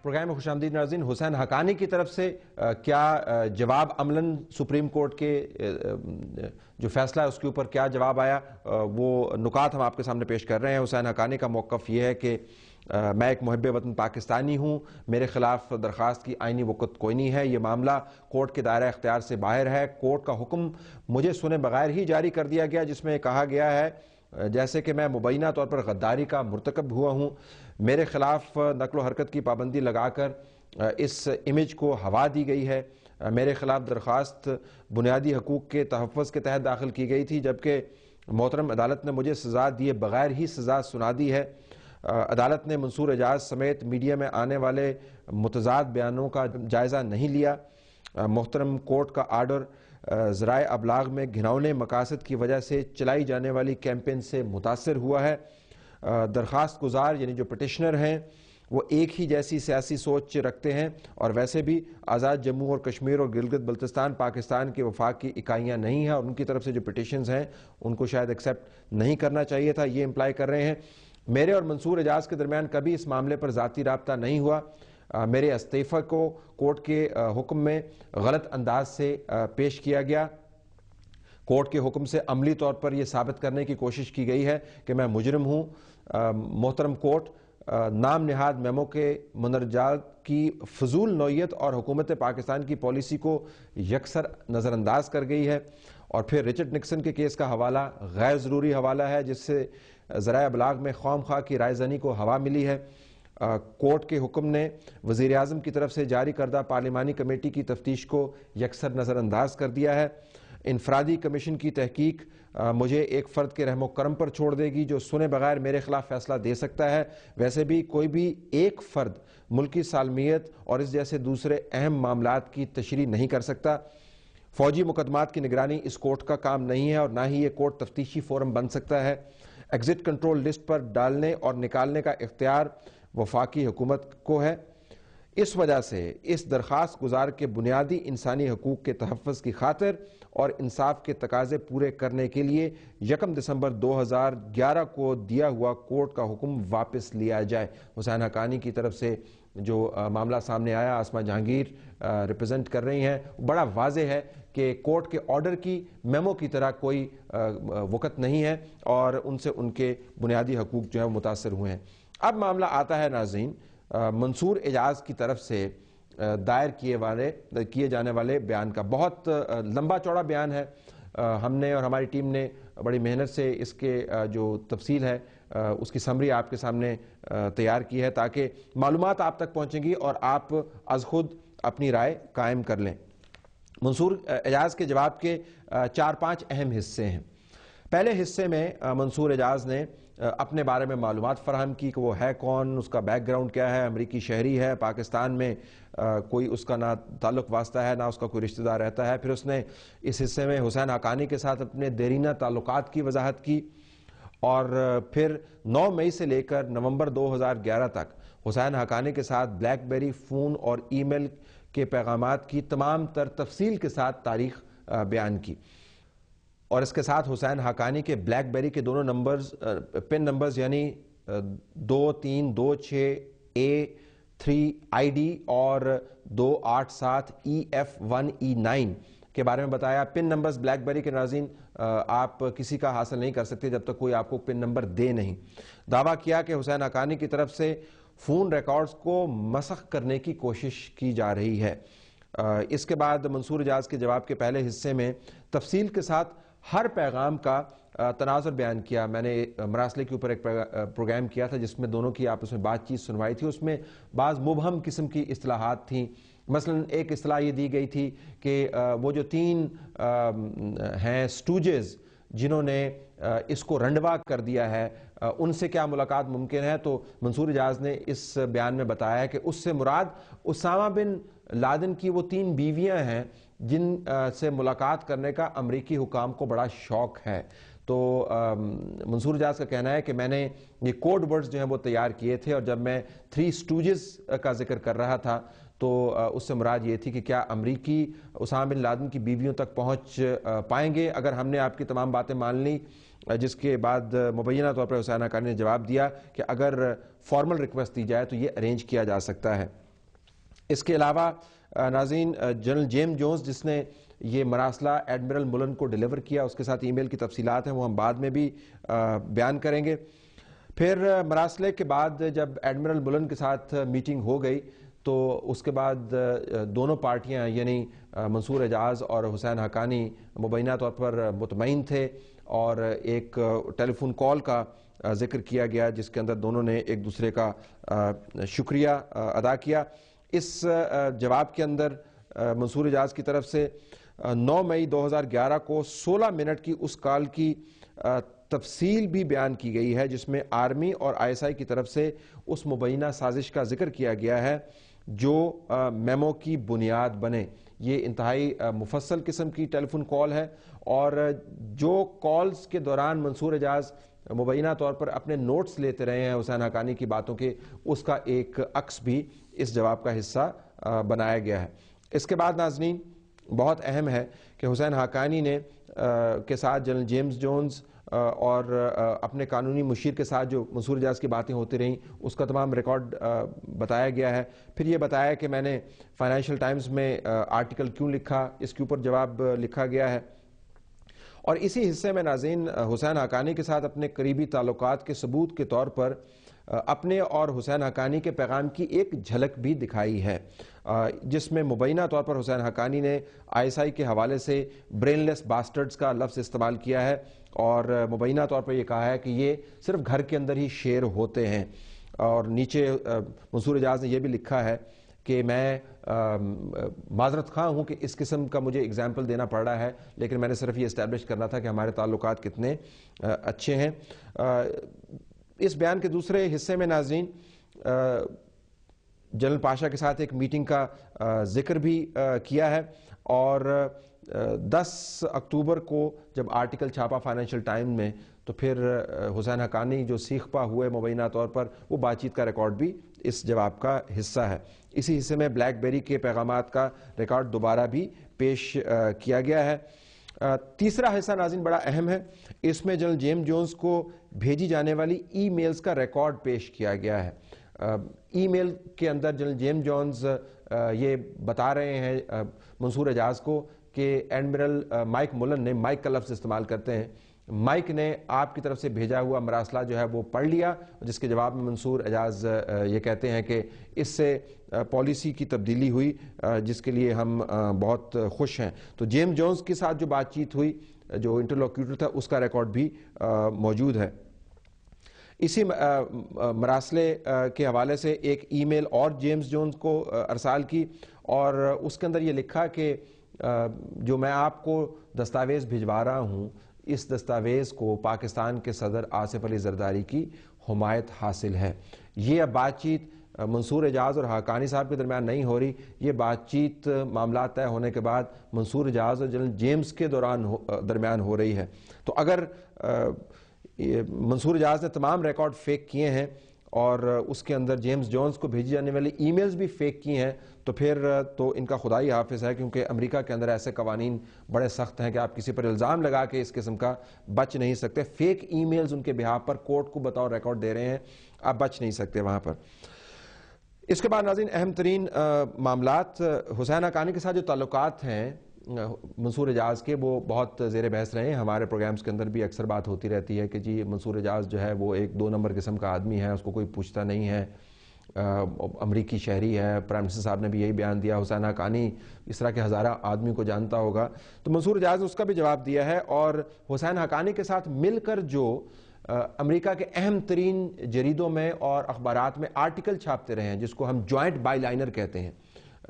Programme میں خوش آمدید ناظرین۔ حسین حقانی کی طرف سے کیا جواب عملاً سپریم کورٹ کے جو فیصلہ ہے اس کے اوپر کیا جواب آیا، وہ نکات ہم آپ کے سامنے پیش کر رہے ہیں۔ حسین حقانی کا موقف یہ ہے کہ میں ایک محب وطن پاکستانی ہوں، میرے خلاف درخواست کی آئینی وقت کوئی نہیں ہے، یہ معاملہ کورٹ کے دائرہ اختیار سے باہر ہے، کورٹ کا حکم مجھے سنے بغیر ہی جاری کر دیا گیا جس میں کہا گیا ہے جیسے کہ میں مبینہ طور پر غداری کا مرتکب ہوا ہوں، میرے خلاف نقل و حرکت کی پابندی لگا کر اس امیج کو ہوا دی گئی ہے، میرے خلاف درخواست بنیادی حقوق کے تحفظ کے تحت داخل کی گئی تھی جبکہ محترم عدالت نے مجھے سزا دیے بغیر ہی سزا سنا دی ہے۔ عدالت نے منصور اعجاز سمیت میڈیا میں آنے والے متضاد بیانوں کا جائزہ نہیں لیا۔ محترم کورٹ کا آرڈر ذرائع ابلاغ میں گھناؤنے مقاصد کی وجہ سے چلائی جانے والی کیمپین سے متاثر ہوا ہے۔ درخواست گزار یعنی جو پٹیشنر ہیں وہ ایک ہی جیسی سیاسی سوچ رکھتے ہیں اور ویسے بھی آزاد جموں اور کشمیر اور گلگت بلتستان پاکستان کے وفاق کی اکائیاں نہیں ہیں اور ان کی طرف سے جو پٹیشنز ہیں ان کو شاید ایکسیپٹ نہیں کرنا چاہیے تھا، یہ امپلائی کر رہے ہیں۔ میرے اور منصور اعجاز کے درمیان کبھی اس معاملے پر ذاتی رابطہ نہیں ہوا، میرے استعفی کو کورٹ کے حکم میں غلط انداز سے پیش کیا گیا، کورٹ کے حکم سے عملی طور پر یہ ثابت کرنے کی کوشش کی گئی ہے کہ میں مجرم ہوں۔ محترم کورٹ، نام نہاد میمو کے مندرجات کی فضول نوعیت اور حکومت پاکستان کی پالیسی کو یکسر نظر انداز کر گئی ہے، اور پھر رچرڈ نکسن کے کیس کا حوالہ غیر ضروری حوالہ ہے جس سے ذرائع ابلاغ میں خواہ مخواہ کی رائے زنی کو ہوا ملی ہے۔ کورٹ کے حکم نے وزیر اعظم کی طرف سے جاری کردہ پارلیمانی کمیٹی کی تفتیش کو یکسر نظر انداز کر دیا ہے۔ انفرادی کمیشن کی تحقیق مجھے ایک فرد کے رحم و کرم پر چھوڑ دے گی جو سنے بغیر میرے خلاف فیصلہ دے سکتا ہے، ویسے بھی کوئی بھی ایک فرد ملکی سالمیت اور اس جیسے دوسرے اہم معاملات کی تشریح نہیں کر سکتا۔ فوجی مقدمات کی نگرانی اس کورٹ کا کام نہیں ہے اور نہ ہی یہ کورٹ تفتیشی فورم بن سکتا ہے۔ ایگزٹ کنٹرول لسٹ پر ڈالنے اور نکالنے کا اختیار وفاقی حکومت کو ہے۔ اس وجہ سے اس درخواست گزار کے بنیادی انسانی حقوق کے تحفظ کی خاطر اور انصاف کے تقاضے پورے کرنے کے لیے 1 دسمبر 2011 کو دیا ہوا کورٹ کا حکم واپس لیا جائے۔ حسین حقانی کی طرف سے جو معاملہ سامنے آیا، آسمہ جہانگیر ریپرزینٹ کر رہی ہیں، بڑا واضح ہے کہ کورٹ کے آرڈر کی میمو کی طرح کوئی وقت نہیں ہے اور ان سے ان کے بنیادی حقوق جو ہیں متاثر ہوئے ہیں۔ اب معاملہ آتا ہے ناظرین منصور اعجاز کی طرف سے دائر کیے جانے والے بیان کا۔ بہت لمبا چوڑا بیان ہے، ہم نے اور ہماری ٹیم نے بڑی محنت سے اس کے جو تفصیل ہے اس کی سمری آپ کے سامنے تیار کی ہے تاکہ معلومات آپ تک پہنچیں گی اور آپ از خود اپنی رائے قائم کر لیں۔ منصور اعجاز کے جواب کے 4-5 اہم حصے ہیں۔ پہلے حصے میں منصور اعجاز نے اپنے بارے میں معلومات فراہم کی کہ وہ ہے کون، اس کا بیک گراؤنڈ کیا ہے، امریکی شہری ہے، پاکستان میں کوئی اس کا نہ تعلق واسطہ ہے نہ اس کا کوئی رشتہ دار رہتا ہے۔ پھر اس نے اس حصے میں حسین حقانی کے ساتھ اپنے دیرینہ تعلقات کی وضاحت کی، اور پھر 9 مئی سے لے کر نومبر 2011 تک حسین حقانی کے ساتھ بلیک بیری فون اور ای میل کے پیغامات کی تمام تر تفصیل کے ساتھ تاریخ بیان کی، اور اس کے ساتھ حسین حقانی کے بلیک بیری کے دونوں نمبرز پن نمبرز یعنی 2326A3ID اور 287EF1E9 کے بارے میں بتایا۔ پن نمبرز بلیک بیری کے ناظرین آپ کسی کا حاصل نہیں کر سکتے جب تک کوئی آپ کو پن نمبر دے نہیں۔ دعویٰ کیا کہ حسین حقانی کی طرف سے فون ریکارڈز کو مسخ کرنے کی کوشش کی جا رہی ہے۔ اس کے بعد منصور اعجاز کے جواب کے پہلے حصے میں تفصیل کے ساتھ ہر پیغام کا تناظر بیان کیا۔ میں نے مراسلے کے اوپر ایک پروگرام کیا تھا جس میں دونوں کی آپس میں بات چیت سنوائی تھی، اس میں بعض مبہم قسم کی اصطلاحات تھیں۔ مثلا ایک اصطلاح یہ دی گئی تھی کہ وہ جو 3 ہیں سٹوجز جنہوں نے اس کو رنڈوا کر دیا ہے ان سے کیا ملاقات ممکن ہے، تو منصور اعجاز نے اس بیان میں بتایا ہے کہ اس سے مراد اسامہ بن لادن کی وہ 3 بیویاں ہیں جن سے ملاقات کرنے کا امریکی حکام کو بڑا شوق ہے۔ تو منصور اعجاز کا کہنا ہے کہ میں نے یہ کوڈ ورڈز جو ہیں وہ تیار کیے تھے، اور جب میں 3 سٹوجز کا ذکر کر رہا تھا تو اس سے مراد یہ تھی کہ کیا امریکی اسامہ بن لادن کی بیویوں تک پہنچ پائیں گے اگر ہم نے آپ کی تمام باتیں مان لی، جس کے بعد مبینہ طور پر حسین حقانی نے جواب دیا کہ اگر فارمل ریکویسٹ دی جائے تو یہ ارینج کیا جا سکتا ہے۔ اس کے علاوہ ناظرین جنرل جیمز جونز جس نے یہ مراسلہ ایڈمرل ملن کو ڈیلیور کیا، اس کے ساتھ ای میل کی تفصیلات ہیں وہ ہم بعد میں بھی بیان کریں گے۔ پھر مراسلے کے بعد جب ایڈمرل ملن کے ساتھ میٹنگ ہو گئی تو اس کے بعد دونوں پارٹیاں یعنی منصور اعجاز اور حسین حقانی مبینہ طور پر مطمئن تھے، اور ایک ٹیلی فون کال کا ذکر کیا گیا جس کے اندر دونوں نے ایک دوسرے کا شکریہ ادا کیا۔ اس جواب کے اندر منصور اعجاز کی طرف سے 9 مئی 2011 کو 16 منٹ کی اس کال کی تفصیل بھی بیان کی گئی ہے جس میں آرمی اور آئی ایس آئی کی طرف سے اس مبینہ سازش کا ذکر کیا گیا ہے جو میمو کی بنیاد بنے۔ یہ انتہائی مفصل قسم کی ٹیلی فون کال ہے، اور جو کالز کے دوران منصور اعجاز مبینہ طور پر اپنے نوٹس لیتے رہے ہیں حسین حقانی کی باتوں کے، اس کا ایک عکس بھی اس جواب کا حصہ بنایا گیا ہے۔ اس کے بعد ناظرین بہت اہم ہے کہ حسین حقانی نے کے ساتھ جنرل جیمز جونز اور اپنے قانونی مشیر کے ساتھ جو منصور اعجاز کی باتیں ہوتی رہیں اس کا تمام ریکارڈ بتایا گیا ہے۔ پھر یہ بتایا کہ میں نے فائنینشیل ٹائمز میں آرٹیکل کیوں لکھا، اس کے اوپر جواب لکھا گیا ہے۔ اور اسی حصے میں ناظرین حسین حقانی کے ساتھ اپنے قریبی تعلقات کے ثبوت کے طور پر اپنے اور حسین حقانی کے پیغام کی ایک جھلک بھی دکھائی ہے، جس میں مبینہ طور پر حسین حقانی نے آئی ایس آئی کے حوالے سے برین لیس باسٹرڈز کا لفظ استعمال کیا ہے، اور مبینہ طور پر یہ کہا ہے کہ یہ صرف گھر کے اندر ہی شیر ہوتے ہیں۔ اور نیچے منصور اعجاز نے یہ بھی لکھا ہے کہ میں معذرت خواہ ہوں کہ اس قسم کا مجھے اگزامپل دینا پڑ رہا ہے، لیکن میں نے صرف یہ اسٹیبلش کرنا تھا کہ ہمارے تعلقات کتنے اچھے ہیں۔ اس بیان کے دوسرے حصے میں ناظرین جنرل پاشا کے ساتھ ایک میٹنگ کا ذکر بھی کیا ہے، اور 10 اکتوبر کو جب آرٹیکل چھاپا فائنینشیل ٹائم میں تو پھر حسین حقانی جو سیخ پا ہوئے مبینہ طور پر وہ بات چیت کا ریکارڈ بھی اس جواب کا حصہ ہے۔ اسی حصے میں بلیک بیری کے پیغامات کا ریکارڈ دوبارہ بھی پیش کیا گیا ہے۔ تیسرا حصہ ناظرین بڑا اہم ہے، اس میں جنرل جیمز جونز کو بھیجی جانے والی ای میلز کا ریکارڈ پیش کیا گیا ہے۔ ای میل کے اندر جنرل جیمز جونز یہ بتا رہے ہیں منصور اعجاز کو کہ ایڈمرل مائک ملن نے، مائک کا لفظ استعمال کرتے ہیں، مائک نے آپ کی طرف سے بھیجا ہوا مراسلہ جو ہے وہ پڑھ لیا، جس کے جواب میں منصور اعجاز یہ کہتے ہیں کہ اس سے پالیسی کی تبدیلی ہوئی جس کے لیے ہم بہت خوش ہیں۔ تو جیمز جونز کے ساتھ جو بات چیت ہوئی جو انٹرلوکیوٹر تھا اس کا ریکارڈ بھی موجود ہے۔ اسی مراسلے کے حوالے سے ایک ای میل اور جیمز جونز کو ارسال کی، اور اس کے اندر یہ لکھا کہ جو میں آپ کو دستاویز بھجوا رہا ہوں اس دستاویز کو پاکستان کے صدر آصف علی زرداری کی حمایت حاصل ہے۔ یہ اب بات چیت منصور اعجاز اور حقانی صاحب کے درمیان نہیں ہو رہی، یہ بات چیت معاملات طے ہونے کے بعد منصور اعجاز اور جنرل جیمز کے درمیان ہو رہی ہے۔ تو اگر منصور اعجاز نے تمام ریکارڈ فیک کیے ہیں اور اس کے اندر جیمز جونز کو بھیجی جانے والی ای میلز بھی فیک کی ہیں تو پھر تو ان کا خدا ہی حافظ ہے، کیونکہ امریکہ کے اندر ایسے قوانین بڑے سخت ہیں کہ آپ کسی پر الزام لگا کے اس قسم کا بچ نہیں سکتے۔ فیک ای میلز ان کے بہاف پر کورٹ کو بطور ریکارڈ دے رہے ہیں، آپ بچ نہیں سکتے وہاں پر۔ اس کے بعد ناظرین اہم ترین معاملات حسین حقانی کے ساتھ جو تعلقات ہیں منصور اعجاز کے وہ بہت زیر بحث رہے ہیں۔ ہمارے پروگرامز کے اندر بھی اکثر بات ہوتی رہتی ہے کہ جی منصور اعجاز جو ہے وہ ایک 2 نمبر قسم کا آدمی ہے، اس کو کوئی پوچھتا نہیں ہے، امریکی شہری ہے۔ پرائم منسٹر صاحب نے بھی یہی بیان دیا، حسین حقانی اس طرح کے ہزارہ آدمی کو جانتا ہوگا۔ تو منصور اعجاز نے اس کا بھی جواب دیا ہے، اور حسین حقانی کے ساتھ مل کر جو امریکہ کے اہم ترین جریدوں میں اور اخبارات میں آرٹیکل چھاپتے رہے ہیں جس کو ہم جوائنٹ بائی لائنر کہتے ہیں،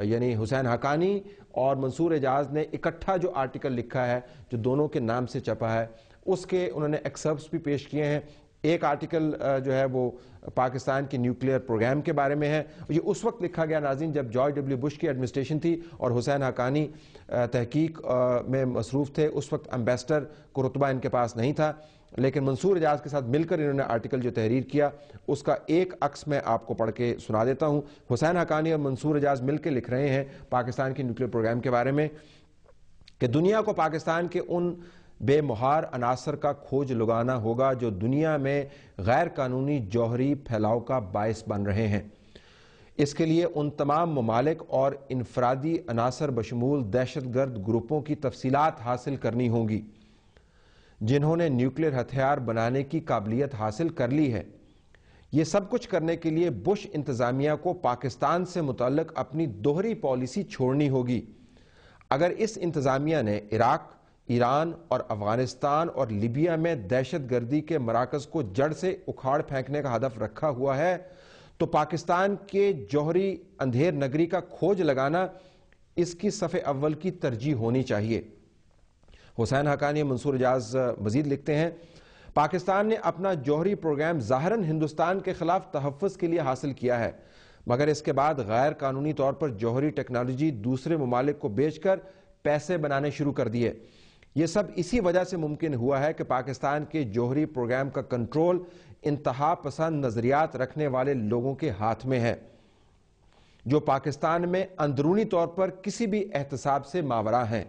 یعنی حسین حقانی اور منصور اعجاز نے اکٹھا جو آرٹیکل لکھا ہے جو دونوں کے نام سے چھپا ہے اس کے انہوں نے ایکسرپٹس بھی پیش کیے ہیں۔ ایک آرٹیکل جو ہے وہ پاکستان کے نیوکلیئر پروگرام کے بارے میں ہے، یہ اس وقت لکھا گیا ناظرین جب جارج ڈبلیو بش کی ایڈمنسٹریشن تھی اور حسین حقانی تحقیق میں مصروف تھے، اس وقت امبیسڈر کو رتبہ ان کے پاس نہیں تھا، لیکن منصور اعجاز کے ساتھ مل کر انہوں نے آرٹیکل جو تحریر کیا اس کا ایک عکس میں آپ کو پڑھ کے سنا دیتا ہوں۔ حسین حقانی اور منصور اعجاز مل کے لکھ رہے ہیں پاکستان کے نیوکلیئر پروگرام کے بارے میں کہ دنیا کو پاکستان کے ان بے مہار عناصر کا کھوج لگانا ہوگا جو دنیا میں غیر قانونی جوہری پھیلاؤ کا باعث بن رہے ہیں۔ اس کے لیے ان تمام ممالک اور انفرادی عناصر بشمول دہشت گرد گروپوں کی تفصیلات حاصل کرنی ہوں گی جنہوں نے نیوکلیر ہتھیار بنانے کی قابلیت حاصل کر لی ہے۔ یہ سب کچھ کرنے کے لیے بش انتظامیہ کو پاکستان سے متعلق اپنی دوہری پالیسی چھوڑنی ہوگی۔ اگر اس انتظامیہ نے عراق، ایران اور افغانستان اور لیبیا میں دہشت گردی کے مراکز کو جڑ سے اکھاڑ پھینکنے کا ہدف رکھا ہوا ہے تو پاکستان کے جوہری اندھیر نگری کا کھوج لگانا اس کی صف اول کی ترجیح ہونی چاہیے۔ حسین حقانی منصور اعجاز مزید لکھتے ہیں، پاکستان نے اپنا جوہری پروگرام ظاہراً ہندوستان کے خلاف تحفظ کے لیے حاصل کیا ہے، مگر اس کے بعد غیر قانونی طور پر جوہری ٹیکنالوجی دوسرے ممالک کو بیچ کر پیسے بنانے شروع کر دیے۔ یہ سب اسی وجہ سے ممکن ہوا ہے کہ پاکستان کے جوہری پروگرام کا کنٹرول انتہا پسند نظریات رکھنے والے لوگوں کے ہاتھ میں ہے، جو پاکستان میں اندرونی طور پر کسی بھی احتساب سے ماورا ہیں۔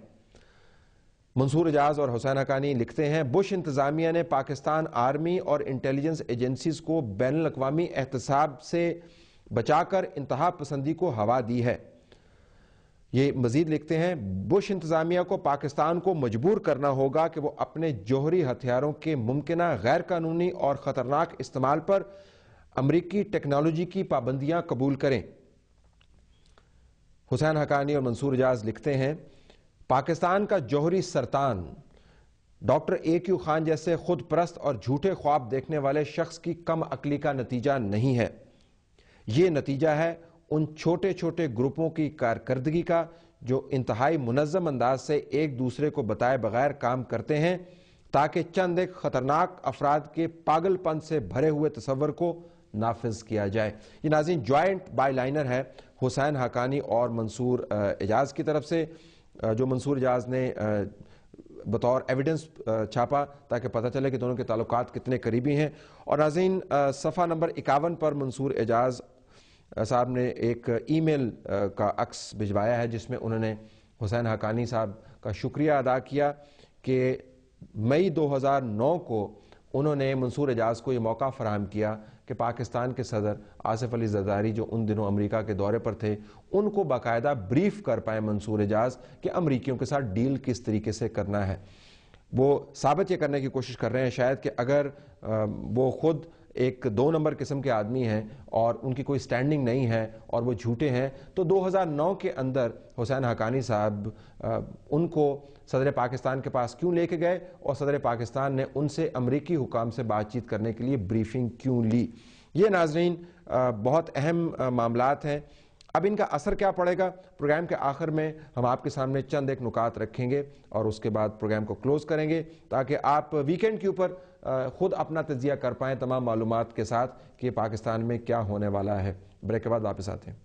منصور اعجاز اور حسین حقانی لکھتے ہیں، بش انتظامیہ نے پاکستان آرمی اور انٹیلیجنس ایجنسیز کو بین الاقوامی احتساب سے بچا کر انتہا پسندی کو ہوا دی ہے۔ یہ مزید لکھتے ہیں، بش انتظامیہ کو پاکستان کو مجبور کرنا ہوگا کہ وہ اپنے جوہری ہتھیاروں کے ممکنہ غیر قانونی اور خطرناک استعمال پر امریکی ٹیکنالوجی کی پابندیاں قبول کریں۔ حسین حقانی اور منصور اعجاز لکھتے ہیں، پاکستان کا جوہری سرطان ڈاکٹر A.Q خان جیسے خود پرست اور جھوٹے خواب دیکھنے والے شخص کی کم عقلی کا نتیجہ نہیں ہے، یہ نتیجہ ہے ان چھوٹے چھوٹے گروپوں کی کارکردگی کا جو انتہائی منظم انداز سے ایک دوسرے کو بتائے بغیر کام کرتے ہیں تاکہ چند ایک خطرناک افراد کے پاگل پن سے بھرے ہوئے تصور کو نافذ کیا جائے۔ یہ ناظرین جوائنٹ بائی لائنر ہے حسین حقانی اور منصور اعجاز کی طرف سے، جو منصور اعجاز نے بطور ایویڈنس چھاپا تاکہ پتہ چلے کہ دونوں کے تعلقات کتنے قریبی ہیں۔ اور ناظرین صفحہ نمبر 51 پر منصور اعجاز صاحب نے ایک ای میل کا عکس بھجوایا ہے جس میں انہوں نے حسین حقانی صاحب کا شکریہ ادا کیا کہ مئی 2009 کو انہوں نے منصور اعجاز کو یہ موقع فراہم کیا کہ پاکستان کے صدر آصف علی زرداری جو ان دنوں امریکہ کے دورے پر تھے ان کو باقاعدہ بریف کر پائے منصور اعجاز کہ امریکیوں کے ساتھ ڈیل کس طریقے سے کرنا ہے۔ وہ ثابت یہ کرنے کی کوشش کر رہے ہیں شاید کہ اگر وہ خود ایک 2 نمبر قسم کے آدمی ہیں اور ان کی کوئی سٹینڈنگ نہیں ہے اور وہ جھوٹے ہیں تو 2009 کے اندر حسین حقانی صاحب ان کو صدر پاکستان کے پاس کیوں لے کے گئے اور صدر پاکستان نے ان سے امریکی حکام سے بات چیت کرنے کے لیے بریفنگ کیوں لی۔ یہ ناظرین بہت اہم معاملات ہیں۔ اب ان کا اثر کیا پڑے گا؟ پروگرام کے آخر میں ہم آپ کے سامنے چند ایک نکات رکھیں گے اور اس کے بعد پروگرام کو کلوز کریں گے تاکہ آپ ویکینڈ کے اوپر خود اپنا تجزیہ کر پائیں تمام معلومات کے ساتھ کہ پاکستان میں کیا ہونے والا ہے۔ بریک کے بعد واپس آتے ہیں۔